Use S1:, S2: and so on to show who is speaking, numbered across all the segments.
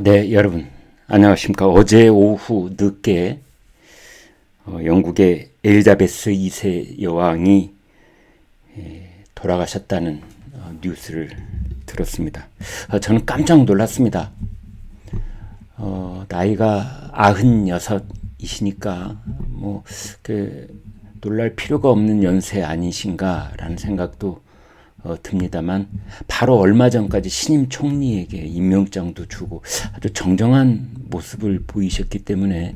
S1: 네, 여러분. 안녕하십니까. 어제 오후 늦게 영국의 엘리자베스 2세 여왕이 돌아가셨다는 뉴스를 들었습니다. 저는 깜짝 놀랐습니다. 나이가 96이시니까 놀랄 필요가 없는 연세 아니신가라는 생각도 듭니다만, 바로 얼마 전까지 신임 총리에게 임명장도 주고 아주 정정한 모습을 보이셨기 때문에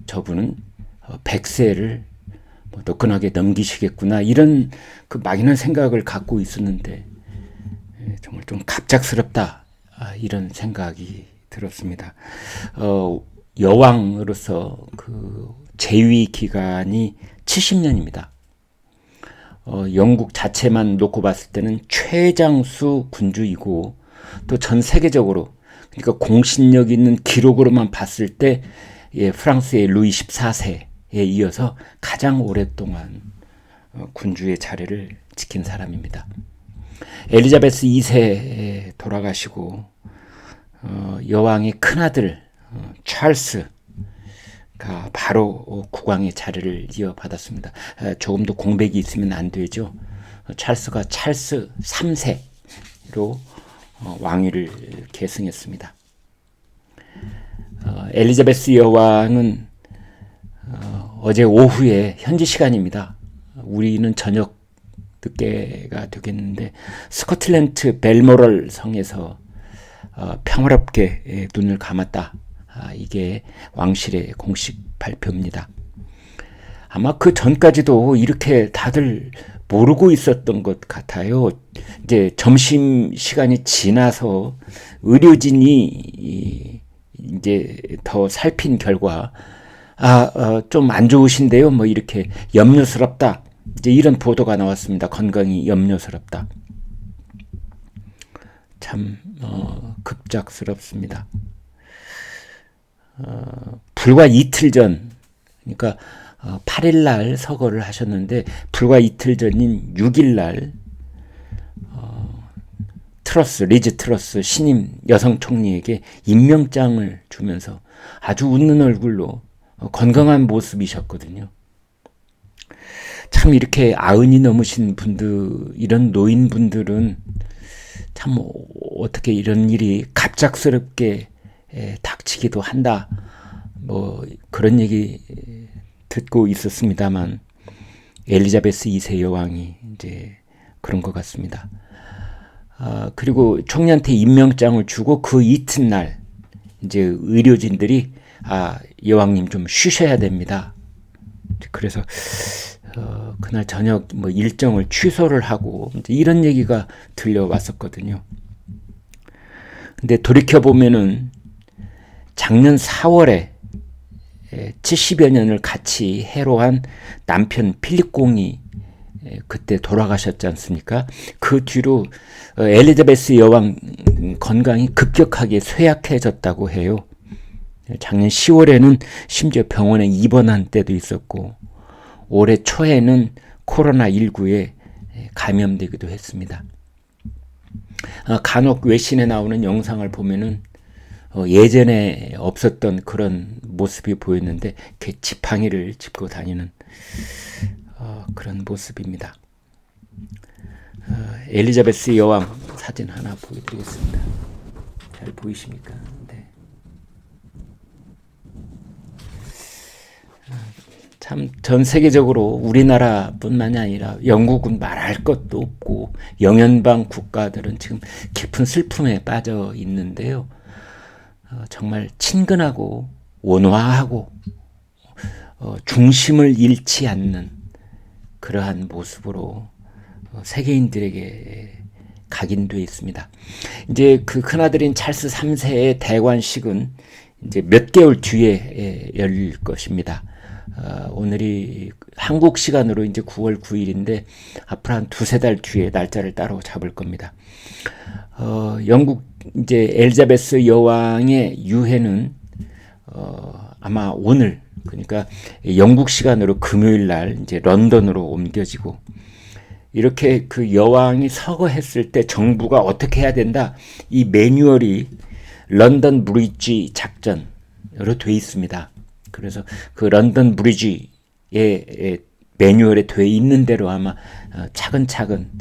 S1: 저분은 100세를 노끈하게 넘기시겠구나, 이런 그 막연한 생각을 갖고 있었는데 정말 좀 갑작스럽다, 이런 생각이 들었습니다. 여왕으로서 그 재위 기간이 70년입니다. 영국 자체만 놓고 봤을 때는 최장수 군주이고, 또 전 세계적으로, 그러니까 공신력 있는 기록으로만 봤을 때 프랑스의 루이 14세에 이어서 가장 오랫동안 군주의 자리를 지킨 사람입니다. 엘리자베스 2세 돌아가시고 여왕의 큰아들 찰스가 바로 국왕의 자리를 이어받았습니다. 조금 더 공백이 있으면 안 되죠. 찰스가 찰스 3세로 왕위를 계승했습니다. 엘리자베스 여왕은 어제 오후에 현지 시간입니다. 우리는 저녁 늦게가 되겠는데 스코틀랜드 벨모럴 성에서 평화롭게 눈을 감았다. 이게 왕실의 공식 발표입니다. 아마 그 전까지도 이렇게 다들 모르고 있었던 것 같아요. 이제 점심 시간이 지나서 의료진이 이제 더 살핀 결과 좀 안 좋으신데요, 이렇게 염려스럽다, 이제 이런 보도가 나왔습니다. 건강이 염려스럽다. 참 급작스럽습니다. 불과 이틀 전, 그러니까 8일날 서거를 하셨는데 불과 이틀 전인 6일날 리즈 트러스 신임 여성 총리에게 임명장을 주면서 아주 웃는 얼굴로 건강한 모습이셨거든요. 참 이렇게 90이 넘으신 분들, 이런 노인분들은 참 어떻게 이런 일이 갑작스럽게 닥치기도 한다, 그런 얘기 듣고 있었습니다만, 엘리자베스 2세 여왕이 이제 그런 것 같습니다. 그리고 총리한테 임명장을 주고 그 이튿날 이제 의료진들이 여왕님 좀 쉬셔야 됩니다. 그래서 그날 저녁 일정을 취소를 하고 이런 얘기가 들려왔었거든요. 근데 돌이켜보면은 작년 4월에 70여 년을 같이 해로한 남편 필립 공이 그때 돌아가셨지 않습니까? 그 뒤로 엘리자베스 여왕 건강이 급격하게 쇠약해졌다고 해요. 작년 10월에는 심지어 병원에 입원한 때도 있었고, 올해 초에는 코로나19에 감염되기도 했습니다. 간혹 외신에 나오는 영상을 보면은 예전에 없었던 그런 모습이 보였는데, 이렇게 지팡이를 짚고 다니는 그런 모습입니다. 엘리자베스 여왕 사진 하나 보여드리겠습니다. 잘 보이십니까? 네. 참 전 세계적으로 우리나라뿐만이 아니라 영국은 말할 것도 없고 영연방 국가들은 지금 깊은 슬픔에 빠져 있는데요. 정말 친근하고 온화하고 중심을 잃지 않는 그러한 모습으로 세계인들에게 각인되어 있습니다. 이제 그 큰아들인 찰스 3세의 대관식은 이제 몇 개월 뒤에 열릴 것입니다. 오늘이 한국 시간으로 이제 9월 9일인데 앞으로 한 두세 달 뒤에 날짜를 따로 잡을 겁니다. 영국 이제 엘리자베스 여왕의 유해는 아마 오늘, 그러니까 영국 시간으로 금요일 날 이제 런던으로 옮겨지고, 이렇게 그 여왕이 서거했을 때 정부가 어떻게 해야 된다, 이 매뉴얼이 런던 브리지 작전으로 돼 있습니다. 그래서 그 런던 브리지의 매뉴얼에 돼 있는 대로 아마 차근차근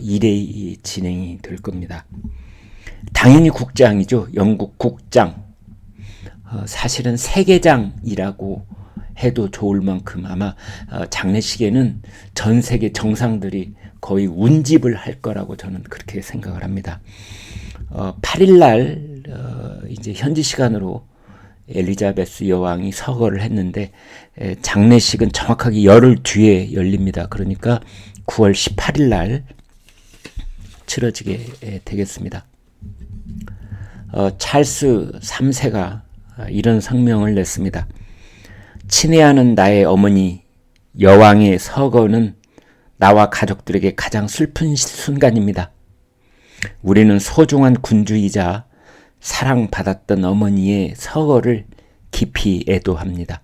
S1: 일이 진행이 될 겁니다. 당연히 국장이죠. 영국 국장. 사실은 세계장이라고 해도 좋을 만큼 아마 장례식에는 전 세계 정상들이 거의 운집을 할 거라고 저는 그렇게 생각을 합니다. 8일날 이제 현지 시간으로 엘리자베스 여왕이 서거를 했는데 장례식은 정확하게 열흘 뒤에 열립니다. 그러니까 9월 18일날 치러지게 되겠습니다. 찰스 3세가 이런 성명을 냈습니다. 친애하는 나의 어머니 여왕의 서거는 나와 가족들에게 가장 슬픈 순간입니다. 우리는 소중한 군주이자 사랑받았던 어머니의 서거를 깊이 애도합니다.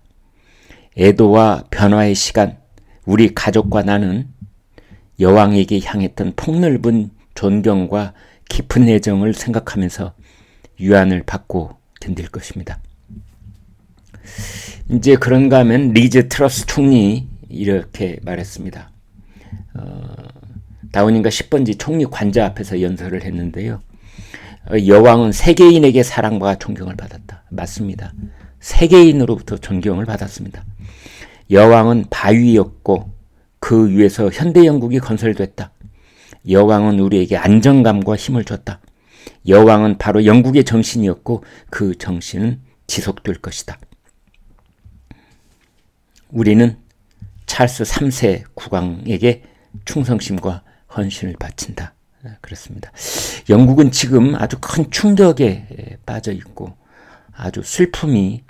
S1: 애도와 변화의 시간, 우리 가족과 나는 여왕에게 향했던 폭넓은 존경과 깊은 애정을 생각하면서 유안을 받고 견딜 것입니다. 이제 그런가 하면 리즈 트러스 총리 이렇게 말했습니다. 다우닝가 10번지 총리 관저 앞에서 연설을 했는데요. 여왕은 세계인에게 사랑과 존경을 받았다. 맞습니다. 세계인으로부터 존경을 받았습니다. 여왕은 바위였고 그 위에서 현대 영국이 건설됐다. 여왕은 우리에게 안정감과 힘을 줬다. 여왕은 바로 영국의 정신이었고 그 정신은 지속될 것이다. 우리는 찰스 3세 국왕에게 충성심과 헌신을 바친다. 그렇습니다. 영국은 지금 아주 큰 충격에 빠져 있고 아주 슬픔이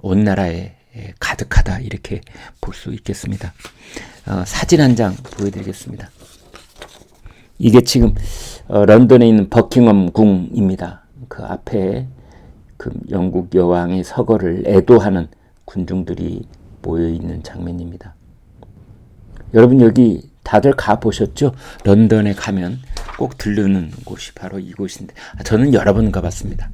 S1: 온 나라에 가득하다 이렇게 볼 수 있겠습니다. 사진 한 장 보여드리겠습니다. 이게 지금 런던에 있는 버킹엄 궁입니다. 그 앞에 그 영국 여왕의 서거를 애도하는 군중들이 모여있는 장면입니다. 여러분 여기 다들 가보셨죠? 런던에 가면 꼭 들르는 곳이 바로 이곳인데 저는 여러 번 가봤습니다.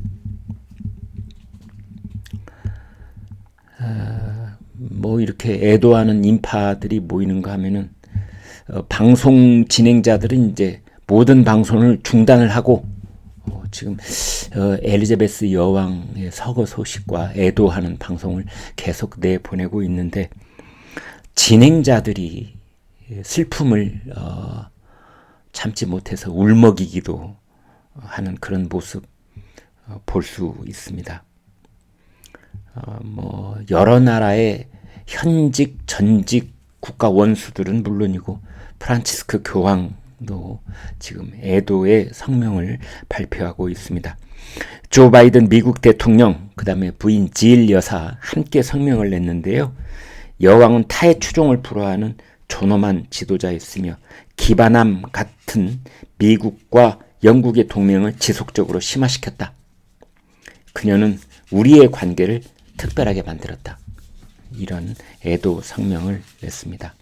S1: 뭐 이렇게 애도하는 인파들이 모이는가 하면은 방송 진행자들은 이제 모든 방송을 중단을 하고 지금 엘리자베스 여왕의 서거 소식과 애도하는 방송을 계속 내보내고 있는데 진행자들이 슬픔을 참지 못해서 울먹이기도 하는 그런 모습 볼 수 있습니다. 뭐 여러 나라의 현직 전직 국가 원수들은 물론이고 프란치스크 교황도 지금 애도의 성명을 발표하고 있습니다. 조 바이든 미국 대통령, 그 다음에 부인 질 여사 함께 성명을 냈는데요. 여왕은 타의 추종을 불허하는 존엄한 지도자였으며 기반함 같은 미국과 영국의 동맹을 지속적으로 심화시켰다. 그녀는 우리의 관계를 특별하게 만들었다. 이런 애도 성명을 냈습니다.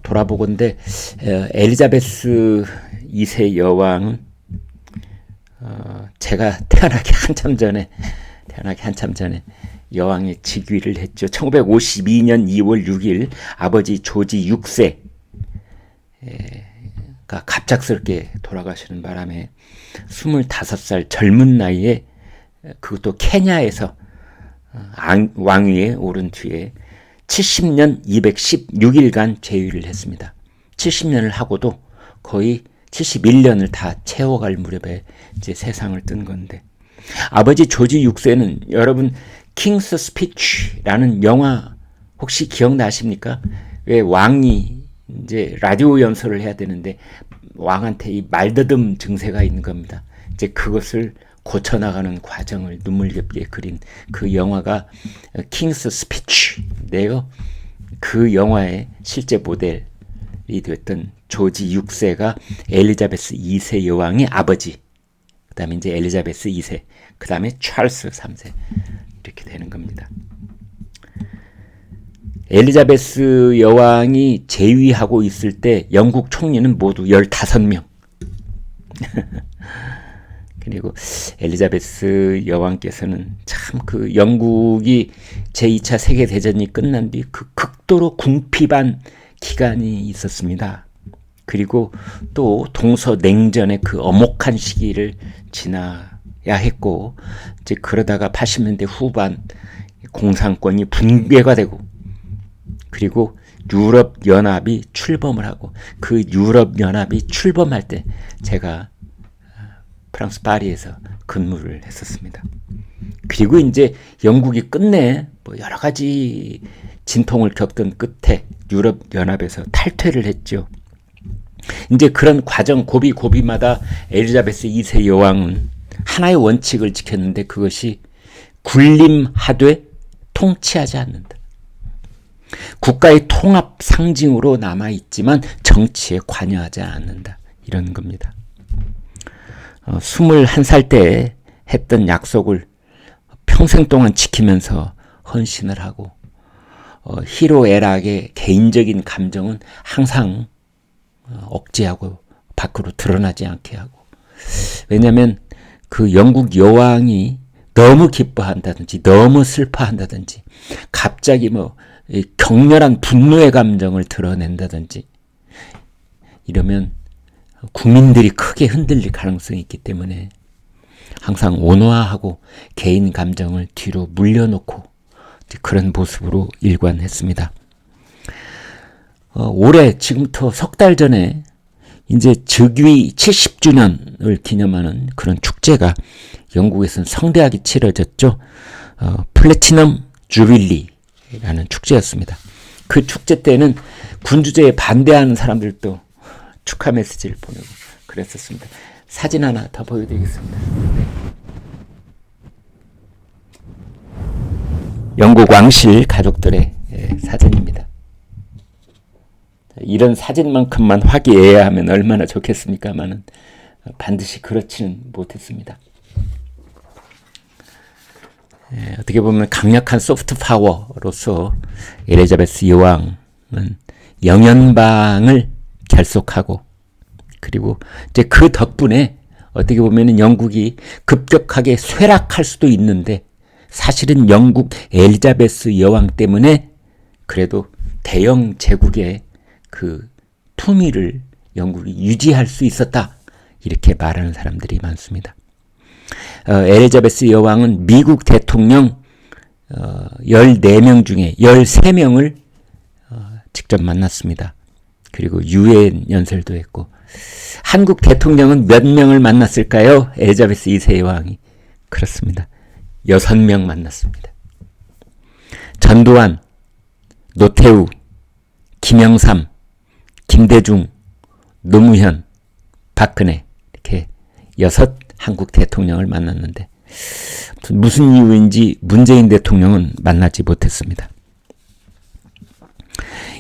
S1: 돌아보건대 엘리자베스 2세 여왕은 제가 태어나기 한참 전에 여왕의 즉위를 했죠. 1952년 2월 6일 아버지 조지 6세가 갑작스럽게 돌아가시는 바람에 25살 젊은 나이에 그것도 케냐에서 왕위에 오른 뒤에 70년 216일간 재위를 했습니다. 70년을 하고도 거의 71년을 다 채워갈 무렵에 이제 세상을 뜬 건데 아버지 조지 6세는 여러분 킹스 스피치라는 영화 혹시 기억나십니까? 왜 왕이 이제 라디오 연설을 해야 되는데 왕한테 이 말더듬 증세가 있는 겁니다. 이제 그것을 고쳐나가는 과정을 눈물겹게 그린 그 영화가 킹스 스피치인데요. 그 영화의 실제 모델이 됐던 조지 6세가 엘리자베스 2세 여왕의 아버지, 그 다음에 이제 엘리자베스 2세, 그 다음에 찰스 3세 이렇게 되는 겁니다. 엘리자베스 여왕이 재위하고 있을 때 영국 총리는 모두 15명. 그리고 엘리자베스 여왕께서는 참 그 영국이 제2차 세계대전이 끝난 뒤 그 극도로 궁핍한 기간이 있었습니다. 그리고 또 동서냉전의 그 엄혹한 시기를 지나야 했고, 이제 그러다가 80년대 후반 공산권이 붕괴가 되고, 그리고 유럽연합이 출범을 하고, 그 유럽연합이 출범할 때 제가 프랑스 파리에서 근무를 했었습니다. 그리고 이제 영국이 끝내 뭐 여러 가지 진통을 겪던 끝에 유럽연합에서 탈퇴를 했죠. 이제 그런 과정 고비마다 엘리자베스 2세 여왕은 하나의 원칙을 지켰는데, 그것이 군림하되 통치하지 않는다. 국가의 통합 상징으로 남아있지만 정치에 관여하지 않는다. 이런 겁니다. 21살 때 했던 약속을 평생 동안 지키면서 헌신을 하고, 희로애락의 개인적인 감정은 항상 억제하고 밖으로 드러나지 않게 하고, 왜냐하면 그 영국 여왕이 너무 기뻐한다든지 너무 슬퍼한다든지 갑자기 뭐 격렬한 분노의 감정을 드러낸다든지 이러면 국민들이 크게 흔들릴 가능성이 있기 때문에 항상 온화하고 개인 감정을 뒤로 물려놓고 그런 모습으로 일관했습니다. 올해 지금부터 석 달 전에 이제 즉위 70주년을 기념하는 그런 축제가 영국에서는 성대하게 치러졌죠. 플래티넘 주빌리라는 축제였습니다. 그 축제 때는 군주제에 반대하는 사람들도 축하 메시지를 보내고 그랬었습니다. 사진 하나 더 보여드리겠습니다. 네. 영국 왕실 가족들의 사진입니다. 이런 사진만큼만 화기애애하면 얼마나 좋겠습니까마는 반드시 그렇지는 못했습니다. 어떻게 보면 강력한 소프트 파워로서 엘리자베스 여왕은 영연방을 결속하고, 그리고 이제 그 덕분에 어떻게 보면 영국이 급격하게 쇠락할 수도 있는데, 사실은 영국 엘리자베스 여왕 때문에 그래도 대영 제국의 그 품위를 영국이 유지할 수 있었다, 이렇게 말하는 사람들이 많습니다. 엘리자베스 여왕은 미국 대통령 14명 중에 13명을 직접 만났습니다. 그리고 유엔 연설도 했고, 한국 대통령은 몇 명을 만났을까요? 엘리자베스 2세 여왕이 그렇습니다. 6명 만났습니다. 전두환, 노태우, 김영삼, 김대중, 노무현, 박근혜, 이렇게 6 한국 대통령을 만났는데 무슨 이유인지 문재인 대통령은 만나지 못했습니다.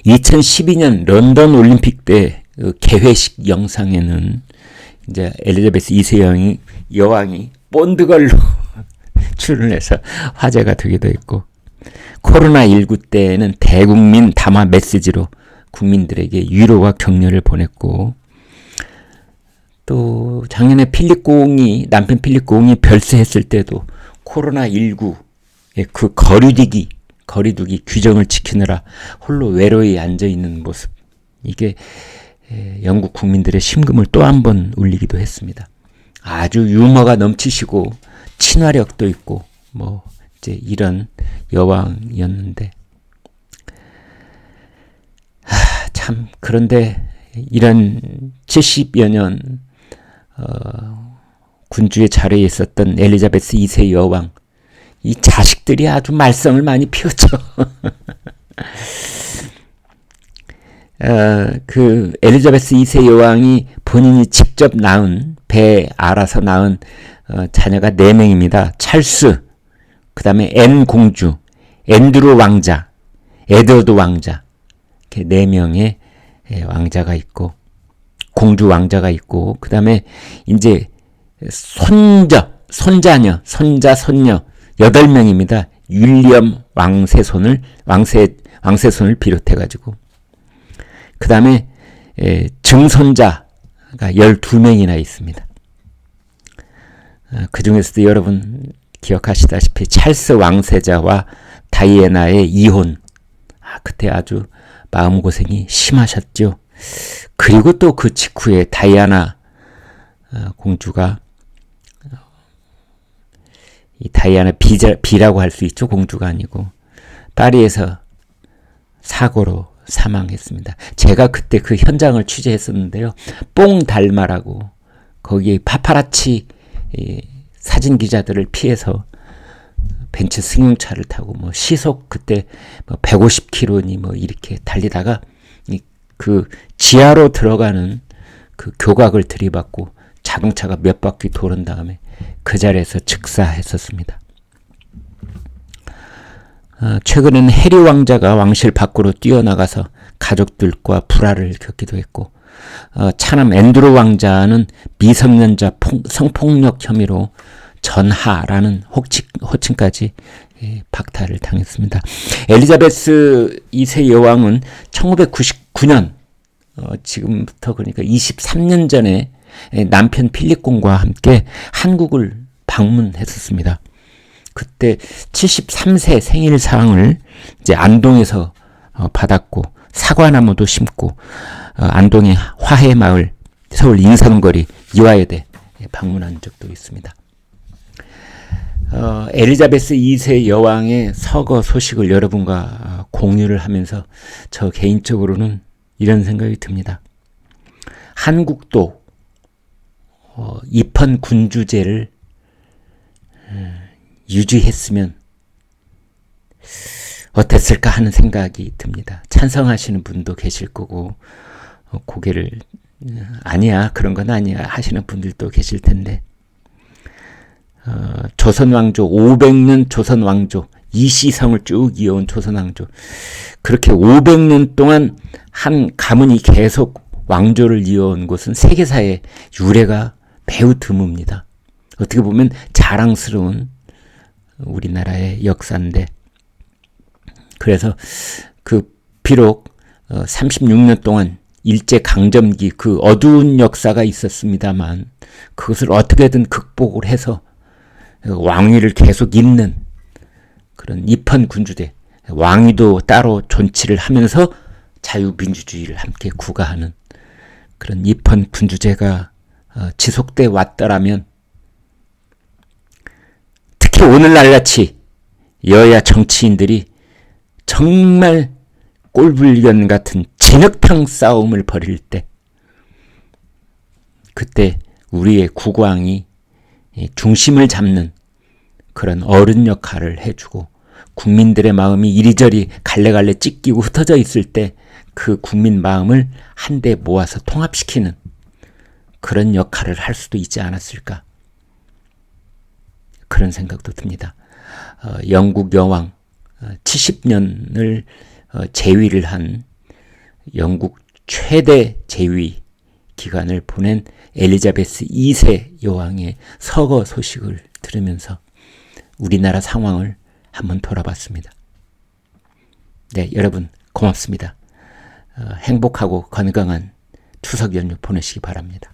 S1: 2012년 런던 올림픽 때 그 개회식 영상에는 이제 엘리자베스 2세 여왕이 본드걸로 출연해서 화제가 되기도 했고, 코로나19 때에는 대국민 담화 메시지로 국민들에게 위로와 격려를 보냈고, 또 작년에 남편 필립 공이 별세했을 때도 코로나19의 그 거리두기 규정을 지키느라 홀로 외로이 앉아있는 모습, 이게 영국 국민들의 심금을 또 한 번 울리기도 했습니다. 아주 유머가 넘치시고 친화력도 있고 뭐 이제 이런 여왕이었는데, 참 그런데 이런 70여 년 군주의 자리에 있었던 엘리자베스 2세 여왕, 이 자식들이 아주 말썽을 많이 피웠죠. 그 엘리자베스 2세 여왕이 본인이 직접 낳은, 배에 알아서 낳은 자녀가 4명입니다. 찰스, 그 다음에 앤 공주, 앤드루 왕자, 에드워드 왕자, 이렇게 4명의 왕자가 있고, 공주 왕자가 있고, 그 다음에 이제 손자녀, 손자, 손녀 8명입니다. 윌리엄 왕세손을 비롯해가지고, 그 다음에 증손자가 12명이나 있습니다. 그 중에서도 여러분 기억하시다시피 찰스 왕세자와 다이애나의 이혼. 그때 아주 마음고생이 심하셨죠. 그리고 또 그 직후에 다이애나 공주가, 이 다이애나 비라고 할 수 있죠. 공주가 아니고 파리에서 사고로 사망했습니다. 제가 그때 그 현장을 취재했었는데요. 뽕달마라고 거기 파파라치 사진 기자들을 피해서 벤츠 승용차를 타고 시속 그때 150km니 이렇게 달리다가 그 지하로 들어가는 그 교각을 들이받고 자동차가 몇 바퀴 도는 다음에 그 자리에서 즉사했었습니다. 최근에는 해리 왕자가 왕실 밖으로 뛰어나가서 가족들과 불화를 겪기도 했고, 차남 앤드루 왕자는 미성년자 성폭력 혐의로 전하라는 호칭까지 박탈을 당했습니다. 엘리자베스 2세 여왕은 1999년 지금부터 그러니까 23년 전에 남편 필립 공과 함께 한국을 방문했었습니다. 그때 73세 생일상을 이제 안동에서 받았고 사과나무도 심고 안동의 화해마을, 서울 인삼거리, 이화여대 방문한 적도 있습니다. 엘리자베스 2세 여왕의 서거 소식을 여러분과 공유를 하면서 저 개인적으로는 이런 생각이 듭니다. 한국도 입헌 군주제를 유지했으면 어땠을까 하는 생각이 듭니다. 찬성하시는 분도 계실 거고 고개를 아니야 그런 건 아니야 하시는 분들도 계실 텐데, 조선왕조 500년 조선왕조 이시성을 쭉 이어온 조선왕조, 그렇게 500년 동안 한 가문이 계속 왕조를 이어온 곳은 세계사의 유례가 매우 드뭅니다. 어떻게 보면 자랑스러운 우리나라의 역사인데, 그래서 비록 36년 동안 일제강점기 그 어두운 역사가 있었습니다만 그것을 어떻게든 극복을 해서 왕위를 계속 잇는 그런 입헌 군주제, 왕위도 따로 존치를 하면서 자유민주주의를 함께 구가하는 그런 입헌 군주제가 지속돼 왔더라면, 특히 오늘날같이 여야 정치인들이 정말 꼴불견 같은 진흙탕 싸움을 벌일 때, 그때 우리의 국왕이 중심을 잡는 그런 어른 역할을 해주고 국민들의 마음이 이리저리 갈래갈래 찢기고 흩어져 있을 때 그 국민 마음을 한데 모아서 통합시키는 그런 역할을 할 수도 있지 않았을까, 그런 생각도 듭니다. 영국 여왕 70년을 재위를 한 영국 최대 재위 기간을 보낸 엘리자베스 2세 여왕의 서거 소식을 들으면서 우리나라 상황을 한번 돌아봤습니다. 네, 여러분 고맙습니다. 행복하고 건강한 추석 연휴 보내시기 바랍니다.